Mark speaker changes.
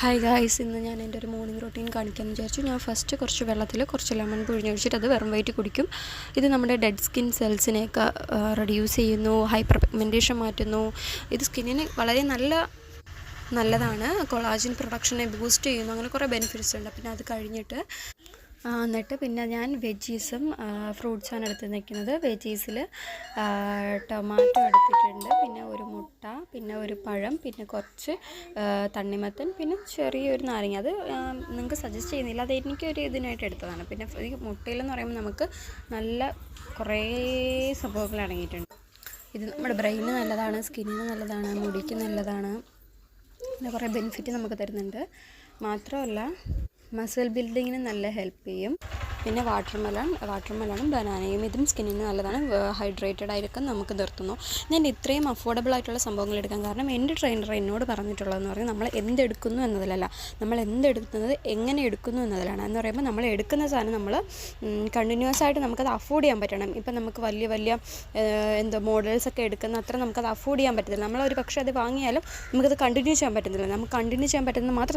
Speaker 1: Hi guys, ഇന്ന് ഞാൻ എൻ്റെ ഒരു മോർണിംഗ് റൊട്ടീൻ കാണിക്കാമെന്ന് വിചാരിച്ചു. ഞാൻ ഫസ്റ്റ് കുറച്ച് വെള്ളത്തിൽ കുറച്ച് ലെമൺ പിഴിഞ്ഞൊഴിച്ചിട്ട് അത് വെറും വയറ്റിൽ കുടിക്കും. ഇത് നമ്മുടെ ഡെഡ് സ്കിൻ സെൽസിനെയൊക്കെ റെഡ്യൂസ് ചെയ്യുന്നു, ഹൈപ്പർ പിഗ്മെൻറ്റേഷൻ മാറ്റുന്നു. ഇത് സ്കിന്നിന് വളരെ നല്ലതാണ്. കൊളാജൻ പ്രൊഡക്ഷനെ ബൂസ്റ്റ് ചെയ്യുന്നു. അങ്ങനെ കുറേ ബെനിഫിറ്റ്സ് ഉണ്ട്. പിന്നെ അത് കഴിഞ്ഞിട്ട് എന്നിട്ട് പിന്നെ ഞാൻ വെജീസും ഫ്രൂട്ട്സാണ് എടുത്ത് നിൽക്കുന്നത്. വെജീസിൽ ടൊമാറ്റോ എടുത്തിട്ടുണ്ട്, പിന്നെ ഒരു മുട്ട, പിന്നെ ഒരു പഴം, പിന്നെ കുറച്ച് തണ്ണിമത്തൻ, പിന്നെ ചെറിയൊരു നാരങ്ങ. അത് നിങ്ങൾക്ക് സജസ്റ്റ് ചെയ്യുന്നില്ല, അത് എനിക്കൊരു ഇതിനായിട്ട് എടുത്തതാണ്. പിന്നെ ഈ മുട്ടയിലെന്ന് പറയുമ്പോൾ നമുക്ക് നല്ല കുറേ സംഭവങ്ങൾ അടങ്ങിയിട്ടുണ്ട്. ഇത് നമ്മുടെ ബ്രെയിനിന് നല്ലതാണ്, സ്കിന്നിന് നല്ലതാണ്, മുടിക്ക് നല്ലതാണ്. പിന്നെ കുറേ ബെനിഫിറ്റ് നമുക്ക് തരുന്നുണ്ട്. മാത്രമല്ല മസിൽ ബിൽഡിങ്ങിന് നല്ല ഹെൽപ്പ് ചെയ്യും. പിന്നെ വാട്ടർമെലണും ബനാനയും ഇതും സ്കിന്നിന് നല്ലതാണ്. ഹൈഡ്രേറ്റഡ് ആയിരിക്കും നമുക്ക് നിർത്തുന്നു. ഞാൻ ഇത്രയും അഫോർഡബിൾ ആയിട്ടുള്ള സംഭവങ്ങൾ എടുക്കാൻ കാരണം എൻ്റെ ട്രെയിനർ എന്നോട് പറഞ്ഞിട്ടുള്ളതെന്ന് പറഞ്ഞാൽ നമ്മൾ എന്തെടുക്കുന്നു എന്നതിലല്ല, നമ്മൾ എന്തെടുക്കുന്നത് എങ്ങനെ എടുക്കുന്നു എന്നതിലാണ്. എന്ന് പറയുമ്പോൾ നമ്മൾ എടുക്കുന്ന സാധനം നമ്മൾ കണ്ടിന്യൂസ് ആയിട്ട് നമുക്കത് അഫോർഡ് ചെയ്യാൻ പറ്റണം. ഇപ്പം നമുക്ക് വലിയ മോഡൽസൊക്കെ എടുക്കുന്ന അത്ര നമുക്കത് അഫോർഡ് ചെയ്യാൻ പറ്റത്തില്ല. നമ്മളൊരു പക്ഷേ അത് വാങ്ങിയാലും നമുക്കത് കണ്ടിന്യൂ ചെയ്യാൻ പറ്റുന്നില്ല. നമുക്ക് കണ്ടിന്യൂ ചെയ്യാൻ പറ്റുന്നത് മാത്രം